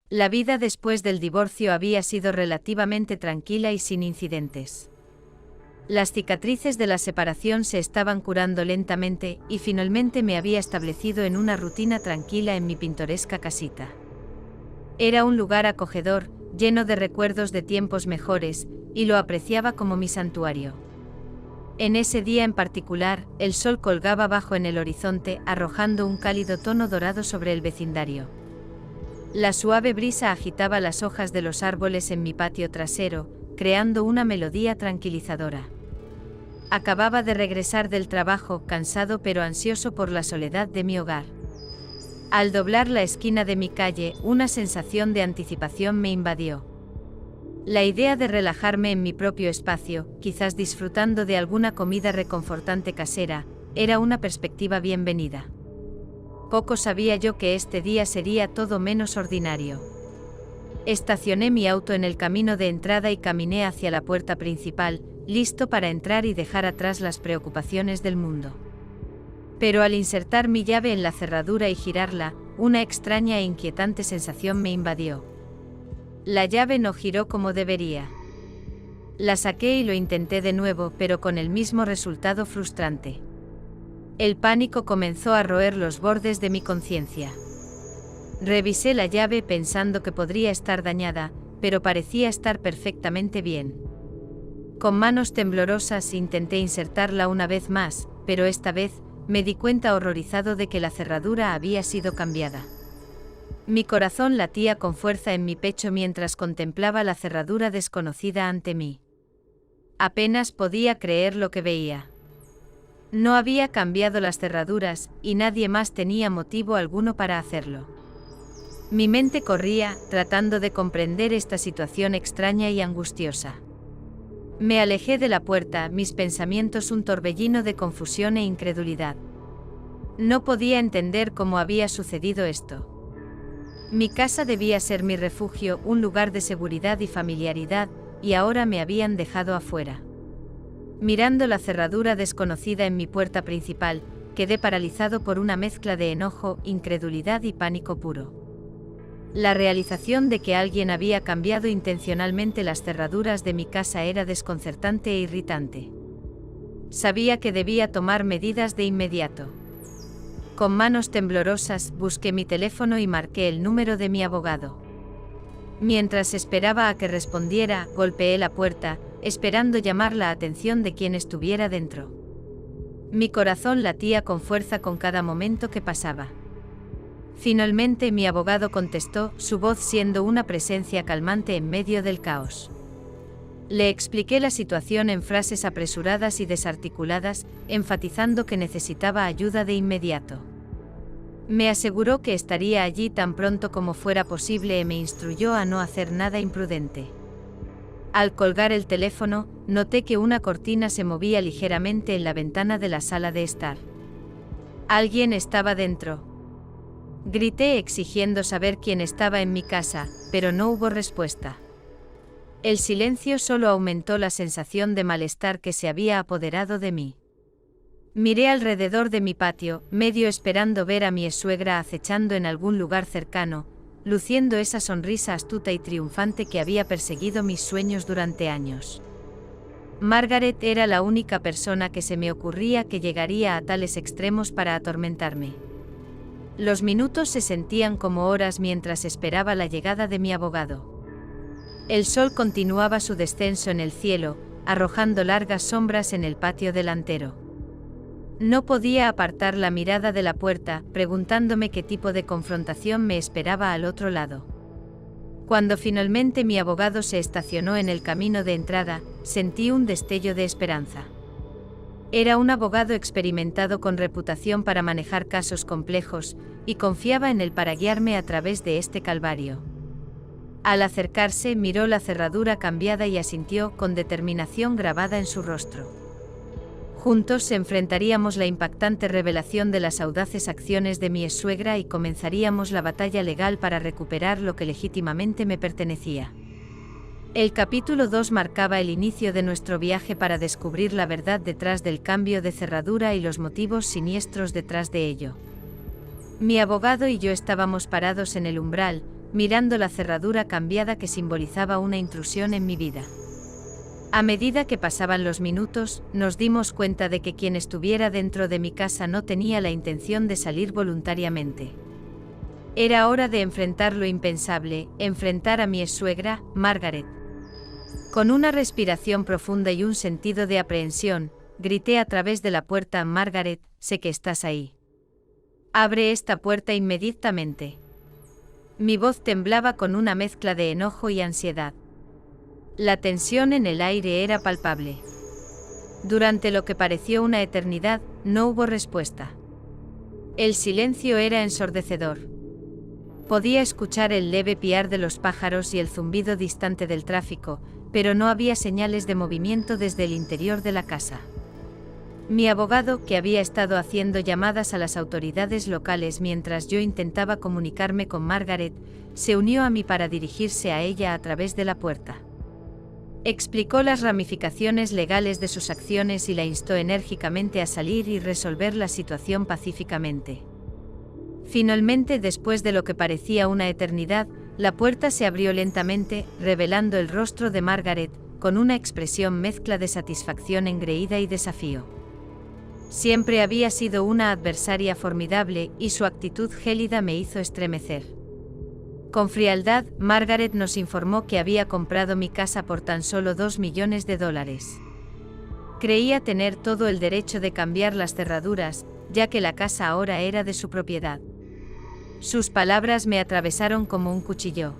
La vida después del divorcio había sido relativamente tranquila y sin incidentes. Las cicatrices de la separación se estaban curando lentamente y finalmente me había establecido en una rutina tranquila en mi pintoresca casita. Era un lugar acogedor, lleno de recuerdos de tiempos mejores, y lo apreciaba como mi santuario. En ese día en particular, el sol colgaba bajo en el horizonte, arrojando un cálido tono dorado sobre el vecindario. La suave brisa agitaba las hojas de los árboles en mi patio trasero, creando una melodía tranquilizadora. Acababa de regresar del trabajo, cansado pero ansioso por la soledad de mi hogar. Al doblar la esquina de mi calle, una sensación de anticipación me invadió. La idea de relajarme en mi propio espacio, quizás disfrutando de alguna comida reconfortante casera, era una perspectiva bienvenida. Poco sabía yo que este día sería todo menos ordinario. Estacioné mi auto en el camino de entrada y caminé hacia la puerta principal, listo para entrar y dejar atrás las preocupaciones del mundo. Pero al insertar mi llave en la cerradura y girarla, una extraña e inquietante sensación me invadió. La llave no giró como debería. La saqué y lo intenté de nuevo, pero con el mismo resultado frustrante. El pánico comenzó a roer los bordes de mi conciencia. Revisé la llave pensando que podría estar dañada, pero parecía estar perfectamente bien. Con manos temblorosas intenté insertarla una vez más, pero esta vez me di cuenta horrorizado de que la cerradura había sido cambiada. Mi corazón latía con fuerza en mi pecho mientras contemplaba la cerradura desconocida ante mí. Apenas podía creer lo que veía. No había cambiado las cerraduras, y nadie más tenía motivo alguno para hacerlo. Mi mente corría, tratando de comprender esta situación extraña y angustiosa. Me alejé de la puerta, mis pensamientos un torbellino de confusión e incredulidad. No podía entender cómo había sucedido esto. Mi casa debía ser mi refugio, un lugar de seguridad y familiaridad, y ahora me habían dejado afuera. Mirando la cerradura desconocida en mi puerta principal, quedé paralizado por una mezcla de enojo, incredulidad y pánico puro. La realización de que alguien había cambiado intencionalmente las cerraduras de mi casa era desconcertante e irritante. Sabía que debía tomar medidas de inmediato. Con manos temblorosas, busqué mi teléfono y marqué el número de mi abogado. Mientras esperaba a que respondiera, golpeé la puerta, esperando llamar la atención de quien estuviera dentro. Mi corazón latía con fuerza con cada momento que pasaba. Finalmente mi abogado contestó, su voz siendo una presencia calmante en medio del caos. Le expliqué la situación en frases apresuradas y desarticuladas, enfatizando que necesitaba ayuda de inmediato. Me aseguró que estaría allí tan pronto como fuera posible y me instruyó a no hacer nada imprudente. Al colgar el teléfono, noté que una cortina se movía ligeramente en la ventana de la sala de estar. Alguien estaba dentro. Grité exigiendo saber quién estaba en mi casa, pero no hubo respuesta. El silencio solo aumentó la sensación de malestar que se había apoderado de mí. Miré alrededor de mi patio, medio esperando ver a mi suegra acechando en algún lugar cercano, luciendo esa sonrisa astuta y triunfante que había perseguido mis sueños durante años. Margaret era la única persona que se me ocurría que llegaría a tales extremos para atormentarme. Los minutos se sentían como horas mientras esperaba la llegada de mi abogado. El sol continuaba su descenso en el cielo, arrojando largas sombras en el patio delantero. No podía apartar la mirada de la puerta, preguntándome qué tipo de confrontación me esperaba al otro lado. Cuando finalmente mi abogado se estacionó en el camino de entrada, sentí un destello de esperanza. Era un abogado experimentado con reputación para manejar casos complejos, y confiaba en él para guiarme a través de este calvario. Al acercarse, miró la cerradura cambiada y asintió con determinación grabada en su rostro. Juntos enfrentaríamos la impactante revelación de las audaces acciones de mi exsuegra y comenzaríamos la batalla legal para recuperar lo que legítimamente me pertenecía. El capítulo 2 marcaba el inicio de nuestro viaje para descubrir la verdad detrás del cambio de cerradura y los motivos siniestros detrás de ello. Mi abogado y yo estábamos parados en el umbral, mirando la cerradura cambiada que simbolizaba una intrusión en mi vida. A medida que pasaban los minutos, nos dimos cuenta de que quien estuviera dentro de mi casa no tenía la intención de salir voluntariamente. Era hora de enfrentar lo impensable, enfrentar a mi exsuegra, Margaret. Con una respiración profunda y un sentido de aprehensión, grité a través de la puerta: Margaret, sé que estás ahí. Abre esta puerta inmediatamente. Mi voz temblaba con una mezcla de enojo y ansiedad. La tensión en el aire era palpable. Durante lo que pareció una eternidad, no hubo respuesta. El silencio era ensordecedor. Podía escuchar el leve piar de los pájaros y el zumbido distante del tráfico, pero no había señales de movimiento desde el interior de la casa. Mi abogado, que había estado haciendo llamadas a las autoridades locales mientras yo intentaba comunicarme con Margaret, se unió a mí para dirigirse a ella a través de la puerta. Explicó las ramificaciones legales de sus acciones y la instó enérgicamente a salir y resolver la situación pacíficamente. Finalmente, después de lo que parecía una eternidad, la puerta se abrió lentamente, revelando el rostro de Margaret, con una expresión mezcla de satisfacción engreída y desafío. Siempre había sido una adversaria formidable, y su actitud gélida me hizo estremecer. Con frialdad, Margaret nos informó que había comprado mi casa por tan solo $2 millones. Creía tener todo el derecho de cambiar las cerraduras, ya que la casa ahora era de su propiedad. Sus palabras me atravesaron como un cuchillo.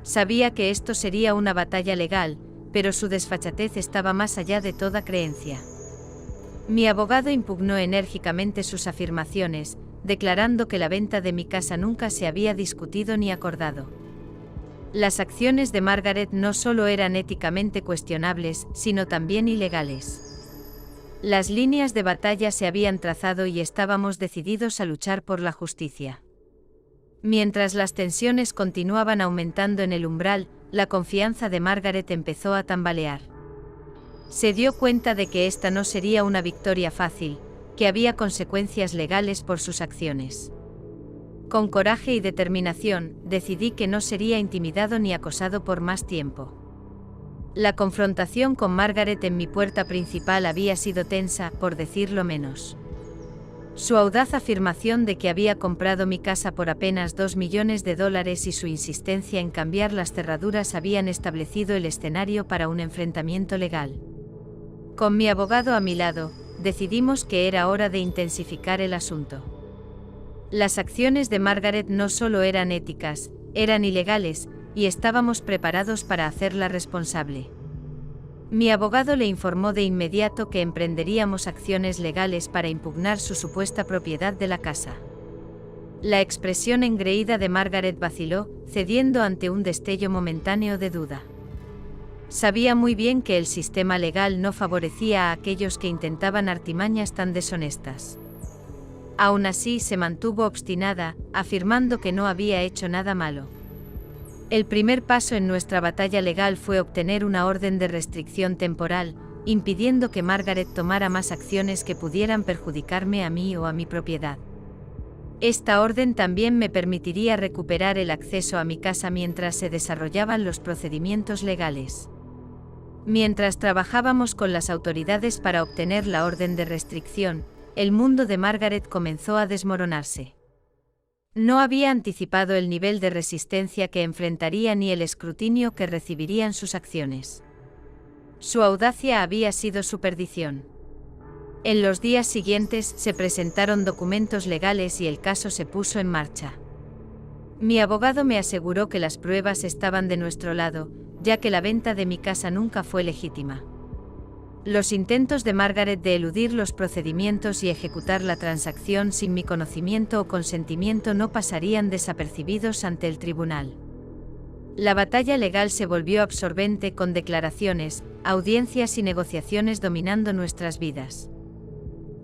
Sabía que esto sería una batalla legal, pero su desfachatez estaba más allá de toda creencia. Mi abogado impugnó enérgicamente sus afirmaciones, declarando que la venta de mi casa nunca se había discutido ni acordado. Las acciones de Margaret no solo eran éticamente cuestionables, sino también ilegales. Las líneas de batalla se habían trazado y estábamos decididos a luchar por la justicia. Mientras las tensiones continuaban aumentando en el umbral, la confianza de Margaret empezó a tambalear. Se dio cuenta de que esta no sería una victoria fácil, que había consecuencias legales por sus acciones. Con coraje y determinación, decidí que no sería intimidado ni acosado por más tiempo. La confrontación con Margaret en mi puerta principal había sido tensa, por decirlo menos. Su audaz afirmación de que había comprado mi casa por apenas $2 millones y su insistencia en cambiar las cerraduras habían establecido el escenario para un enfrentamiento legal. Con mi abogado a mi lado, decidimos que era hora de intensificar el asunto. Las acciones de Margaret no solo eran éticas, eran ilegales, y estábamos preparados para hacerla responsable. Mi abogado le informó de inmediato que emprenderíamos acciones legales para impugnar su supuesta propiedad de la casa. La expresión engreída de Margaret vaciló, cediendo ante un destello momentáneo de duda. Sabía muy bien que el sistema legal no favorecía a aquellos que intentaban artimañas tan deshonestas. Aún así se mantuvo obstinada, afirmando que no había hecho nada malo. El primer paso en nuestra batalla legal fue obtener una orden de restricción temporal, impidiendo que Margaret tomara más acciones que pudieran perjudicarme a mí o a mi propiedad. Esta orden también me permitiría recuperar el acceso a mi casa mientras se desarrollaban los procedimientos legales. Mientras trabajábamos con las autoridades para obtener la orden de restricción, el mundo de Margaret comenzó a desmoronarse. No había anticipado el nivel de resistencia que enfrentaría ni el escrutinio que recibirían sus acciones. Su audacia había sido su perdición. En los días siguientes se presentaron documentos legales y el caso se puso en marcha. Mi abogado me aseguró que las pruebas estaban de nuestro lado, ya que la venta de mi casa nunca fue legítima. Los intentos de Margaret de eludir los procedimientos y ejecutar la transacción sin mi conocimiento o consentimiento no pasarían desapercibidos ante el tribunal. La batalla legal se volvió absorbente con declaraciones, audiencias y negociaciones dominando nuestras vidas.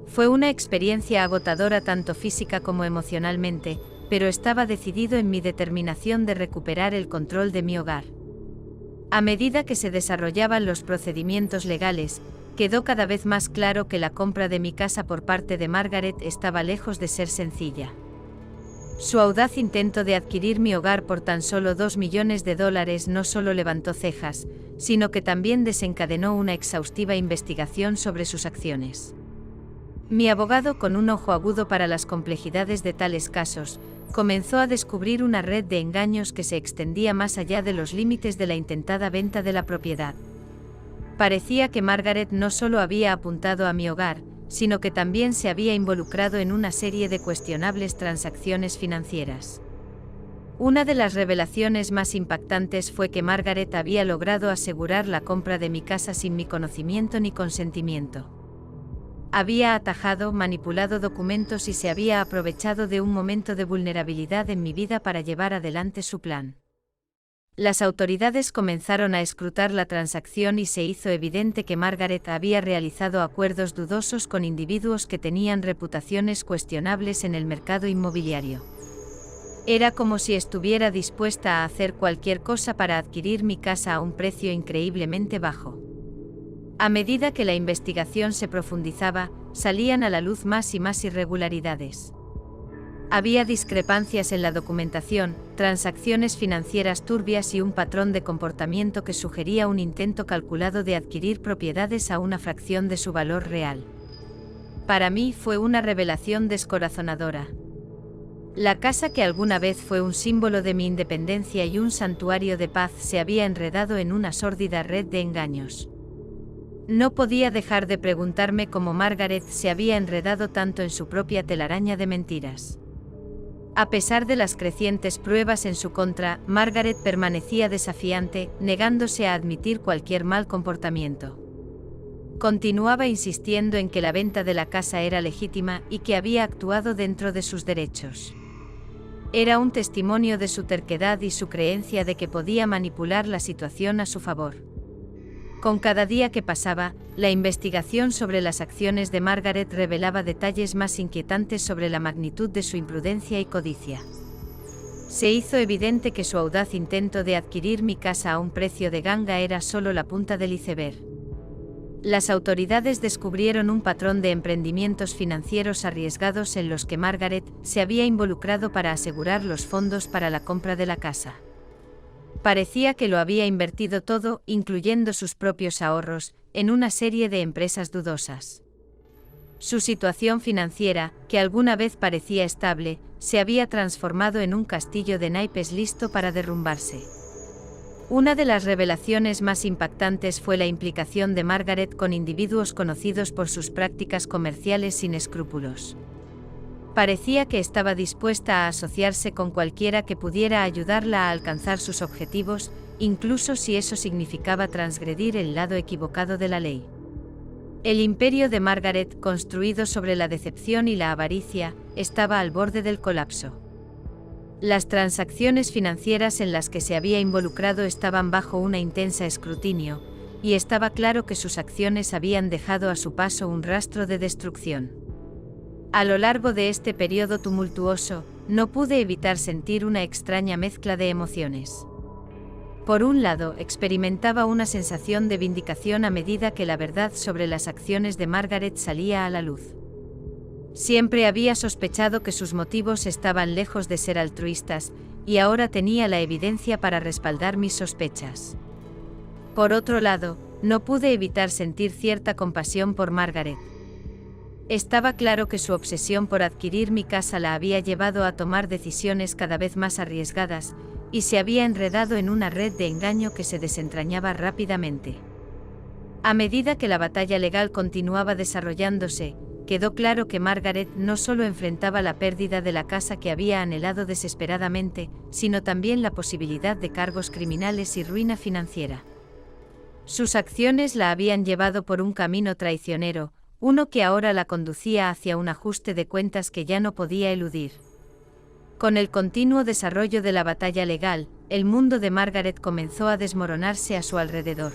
Fue una experiencia agotadora tanto física como emocionalmente, pero estaba decidido en mi determinación de recuperar el control de mi hogar. A medida que se desarrollaban los procedimientos legales, quedó cada vez más claro que la compra de mi casa por parte de Margaret estaba lejos de ser sencilla. Su audaz intento de adquirir mi hogar por tan solo $2 millones no solo levantó cejas, sino que también desencadenó una exhaustiva investigación sobre sus acciones. Mi abogado, con un ojo agudo para las complejidades de tales casos, comenzó a descubrir una red de engaños que se extendía más allá de los límites de la intentada venta de la propiedad. Parecía que Margaret no solo había apuntado a mi hogar, sino que también se había involucrado en una serie de cuestionables transacciones financieras. Una de las revelaciones más impactantes fue que Margaret había logrado asegurar la compra de mi casa sin mi conocimiento ni consentimiento. Había atajado, manipulado documentos y se había aprovechado de un momento de vulnerabilidad en mi vida para llevar adelante su plan. Las autoridades comenzaron a escrutar la transacción y se hizo evidente que Margaret había realizado acuerdos dudosos con individuos que tenían reputaciones cuestionables en el mercado inmobiliario. Era como si estuviera dispuesta a hacer cualquier cosa para adquirir mi casa a un precio increíblemente bajo. A medida que la investigación se profundizaba, salían a la luz más y más irregularidades. Había discrepancias en la documentación, transacciones financieras turbias y un patrón de comportamiento que sugería un intento calculado de adquirir propiedades a una fracción de su valor real. Para mí fue una revelación descorazonadora. La casa que alguna vez fue un símbolo de mi independencia y un santuario de paz se había enredado en una sórdida red de engaños. No podía dejar de preguntarme cómo Margaret se había enredado tanto en su propia telaraña de mentiras. A pesar de las crecientes pruebas en su contra, Margaret permanecía desafiante, negándose a admitir cualquier mal comportamiento. Continuaba insistiendo en que la venta de la casa era legítima y que había actuado dentro de sus derechos. Era un testimonio de su terquedad y su creencia de que podía manipular la situación a su favor. Con cada día que pasaba, la investigación sobre las acciones de Margaret revelaba detalles más inquietantes sobre la magnitud de su imprudencia y codicia. Se hizo evidente que su audaz intento de adquirir mi casa a un precio de ganga era solo la punta del iceberg. Las autoridades descubrieron un patrón de emprendimientos financieros arriesgados en los que Margaret se había involucrado para asegurar los fondos para la compra de la casa. Parecía que lo había invertido todo, incluyendo sus propios ahorros, en una serie de empresas dudosas. Su situación financiera, que alguna vez parecía estable, se había transformado en un castillo de naipes listo para derrumbarse. Una de las revelaciones más impactantes fue la implicación de Margaret con individuos conocidos por sus prácticas comerciales sin escrúpulos. Parecía que estaba dispuesta a asociarse con cualquiera que pudiera ayudarla a alcanzar sus objetivos, incluso si eso significaba transgredir el lado equivocado de la ley. El imperio de Margaret, construido sobre la decepción y la avaricia, estaba al borde del colapso. Las transacciones financieras en las que se había involucrado estaban bajo un intenso escrutinio, y estaba claro que sus acciones habían dejado a su paso un rastro de destrucción. A lo largo de este periodo tumultuoso, no pude evitar sentir una extraña mezcla de emociones. Por un lado, experimentaba una sensación de vindicación a medida que la verdad sobre las acciones de Margaret salía a la luz. Siempre había sospechado que sus motivos estaban lejos de ser altruistas, y ahora tenía la evidencia para respaldar mis sospechas. Por otro lado, no pude evitar sentir cierta compasión por Margaret. Estaba claro que su obsesión por adquirir mi casa la había llevado a tomar decisiones cada vez más arriesgadas, y se había enredado en una red de engaño que se desentrañaba rápidamente. A medida que la batalla legal continuaba desarrollándose, quedó claro que Margaret no solo enfrentaba la pérdida de la casa que había anhelado desesperadamente, sino también la posibilidad de cargos criminales y ruina financiera. Sus acciones la habían llevado por un camino traicionero, uno que ahora la conducía hacia un ajuste de cuentas que ya no podía eludir. Con el continuo desarrollo de la batalla legal, el mundo de Margaret comenzó a desmoronarse a su alrededor.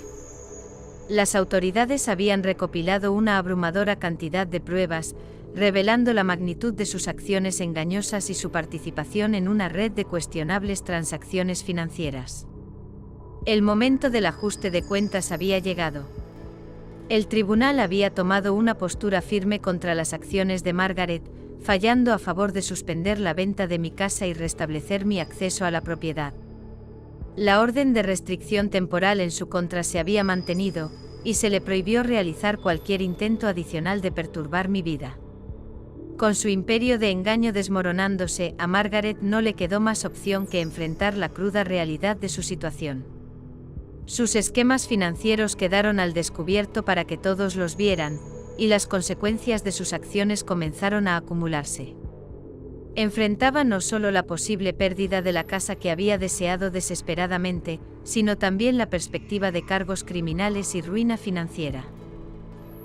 Las autoridades habían recopilado una abrumadora cantidad de pruebas, revelando la magnitud de sus acciones engañosas y su participación en una red de cuestionables transacciones financieras. El momento del ajuste de cuentas había llegado. El tribunal había tomado una postura firme contra las acciones de Margaret, fallando a favor de suspender la venta de mi casa y restablecer mi acceso a la propiedad. La orden de restricción temporal en su contra se había mantenido, y se le prohibió realizar cualquier intento adicional de perturbar mi vida. Con su imperio de engaño desmoronándose, a Margaret no le quedó más opción que enfrentar la cruda realidad de su situación. Sus esquemas financieros quedaron al descubierto para que todos los vieran, y las consecuencias de sus acciones comenzaron a acumularse. Enfrentaba no solo la posible pérdida de la casa que había deseado desesperadamente, sino también la perspectiva de cargos criminales y ruina financiera.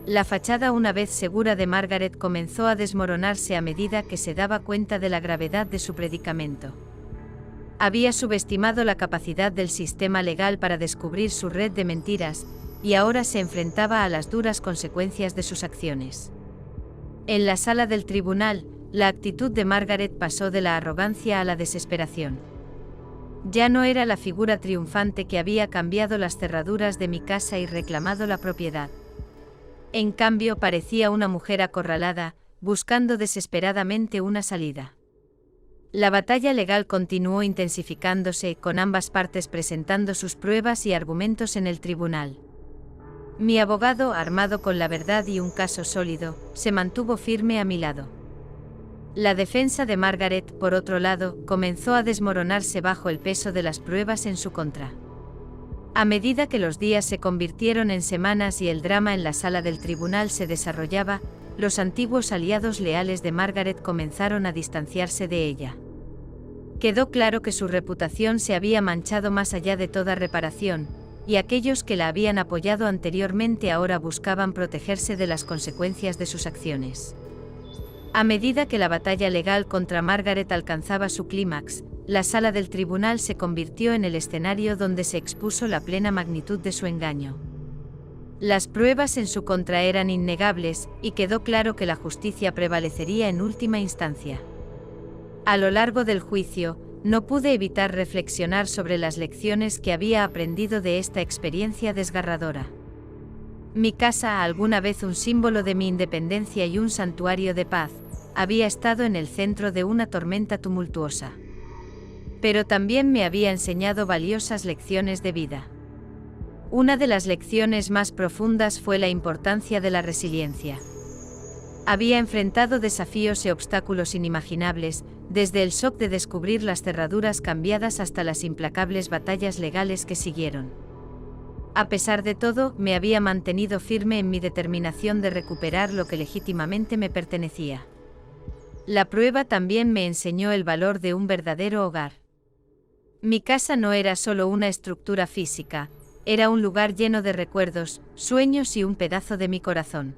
La fachada una vez segura de Margaret comenzó a desmoronarse a medida que se daba cuenta de la gravedad de su predicamento. Había subestimado la capacidad del sistema legal para descubrir su red de mentiras, y ahora se enfrentaba a las duras consecuencias de sus acciones. En la sala del tribunal, la actitud de Margaret pasó de la arrogancia a la desesperación. Ya no era la figura triunfante que había cambiado las cerraduras de mi casa y reclamado la propiedad. En cambio, parecía una mujer acorralada, buscando desesperadamente una salida. La batalla legal continuó intensificándose, con ambas partes presentando sus pruebas y argumentos en el tribunal. Mi abogado, armado con la verdad y un caso sólido, se mantuvo firme a mi lado. La defensa de Margaret, por otro lado, comenzó a desmoronarse bajo el peso de las pruebas en su contra. A medida que los días se convirtieron en semanas y el drama en la sala del tribunal se desarrollaba, los antiguos aliados leales de Margaret comenzaron a distanciarse de ella. Quedó claro que su reputación se había manchado más allá de toda reparación, y aquellos que la habían apoyado anteriormente ahora buscaban protegerse de las consecuencias de sus acciones. A medida que la batalla legal contra Margaret alcanzaba su clímax, la sala del tribunal se convirtió en el escenario donde se expuso la plena magnitud de su engaño. Las pruebas en su contra eran innegables, y quedó claro que la justicia prevalecería en última instancia. A lo largo del juicio, no pude evitar reflexionar sobre las lecciones que había aprendido de esta experiencia desgarradora. Mi casa, alguna vez un símbolo de mi independencia y un santuario de paz, había estado en el centro de una tormenta tumultuosa. Pero también me había enseñado valiosas lecciones de vida. Una de las lecciones más profundas fue la importancia de la resiliencia. Había enfrentado desafíos y obstáculos inimaginables, desde el shock de descubrir las cerraduras cambiadas hasta las implacables batallas legales que siguieron. A pesar de todo, me había mantenido firme en mi determinación de recuperar lo que legítimamente me pertenecía. La prueba también me enseñó el valor de un verdadero hogar. Mi casa no era solo una estructura física, era un lugar lleno de recuerdos, sueños y un pedazo de mi corazón.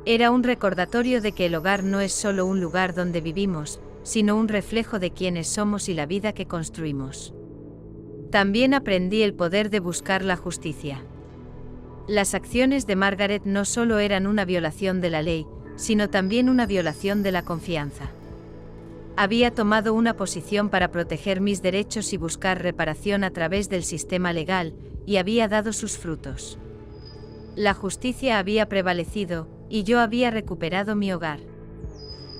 Era un recordatorio de que el hogar no es solo un lugar donde vivimos, sino un reflejo de quiénes somos y la vida que construimos. También aprendí el poder de buscar la justicia. Las acciones de Margaret no solo eran una violación de la ley, sino también una violación de la confianza. Había tomado una posición para proteger mis derechos y buscar reparación a través del sistema legal, y había dado sus frutos. La justicia había prevalecido, y yo había recuperado mi hogar.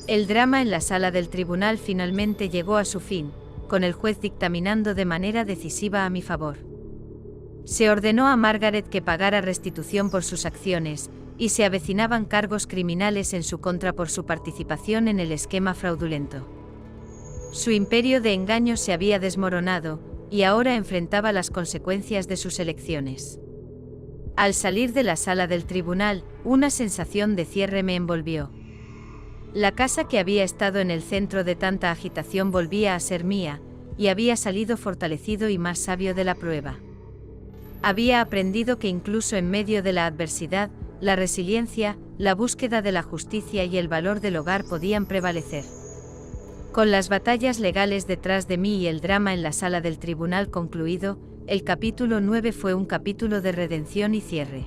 El drama en la sala del tribunal finalmente llegó a su fin, con el juez dictaminando de manera decisiva a mi favor. Se ordenó a Margaret que pagara restitución por sus acciones, y se avecinaban cargos criminales en su contra por su participación en el esquema fraudulento. Su imperio de engaño se había desmoronado, y ahora enfrentaba las consecuencias de sus elecciones. Al salir de la sala del tribunal, una sensación de cierre me envolvió. La casa que había estado en el centro de tanta agitación volvía a ser mía, y había salido fortalecido y más sabio de la prueba. Había aprendido que incluso en medio de la adversidad, la resiliencia, la búsqueda de la justicia y el valor del hogar podían prevalecer. Con las batallas legales detrás de mí y el drama en la sala del tribunal concluido, el capítulo 9 fue un capítulo de redención y cierre.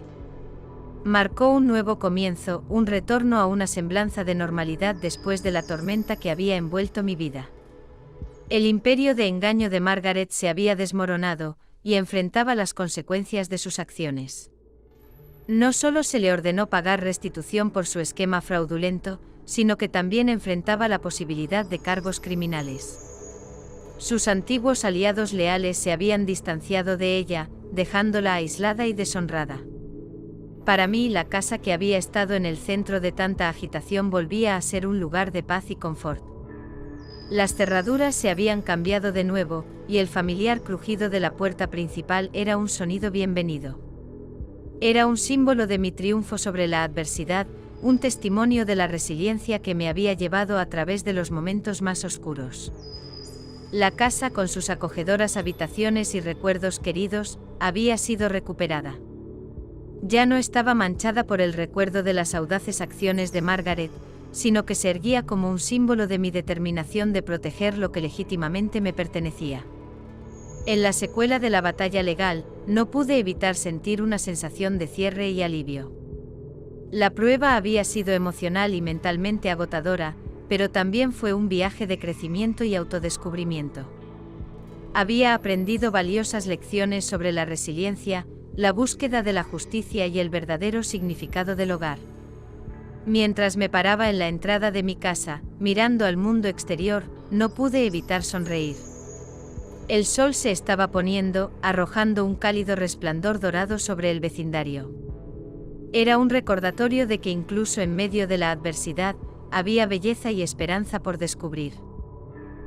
Marcó un nuevo comienzo, un retorno a una semblanza de normalidad después de la tormenta que había envuelto mi vida. El imperio de engaño de Margaret se había desmoronado, y enfrentaba las consecuencias de sus acciones. No solo se le ordenó pagar restitución por su esquema fraudulento, sino que también enfrentaba la posibilidad de cargos criminales. Sus antiguos aliados leales se habían distanciado de ella, dejándola aislada y deshonrada. Para mí, la casa que había estado en el centro de tanta agitación volvía a ser un lugar de paz y confort. Las cerraduras se habían cambiado de nuevo, y el familiar crujido de la puerta principal era un sonido bienvenido. Era un símbolo de mi triunfo sobre la adversidad, un testimonio de la resiliencia que me había llevado a través de los momentos más oscuros. La casa, con sus acogedoras habitaciones y recuerdos queridos, había sido recuperada. Ya no estaba manchada por el recuerdo de las audaces acciones de Margaret, sino que se erguía como un símbolo de mi determinación de proteger lo que legítimamente me pertenecía. En la secuela de la batalla legal, no pude evitar sentir una sensación de cierre y alivio. La prueba había sido emocional y mentalmente agotadora, pero también fue un viaje de crecimiento y autodescubrimiento. Había aprendido valiosas lecciones sobre la resiliencia, la búsqueda de la justicia y el verdadero significado del hogar. Mientras me paraba en la entrada de mi casa, mirando al mundo exterior, no pude evitar sonreír. El sol se estaba poniendo, arrojando un cálido resplandor dorado sobre el vecindario. Era un recordatorio de que incluso en medio de la adversidad, había belleza y esperanza por descubrir.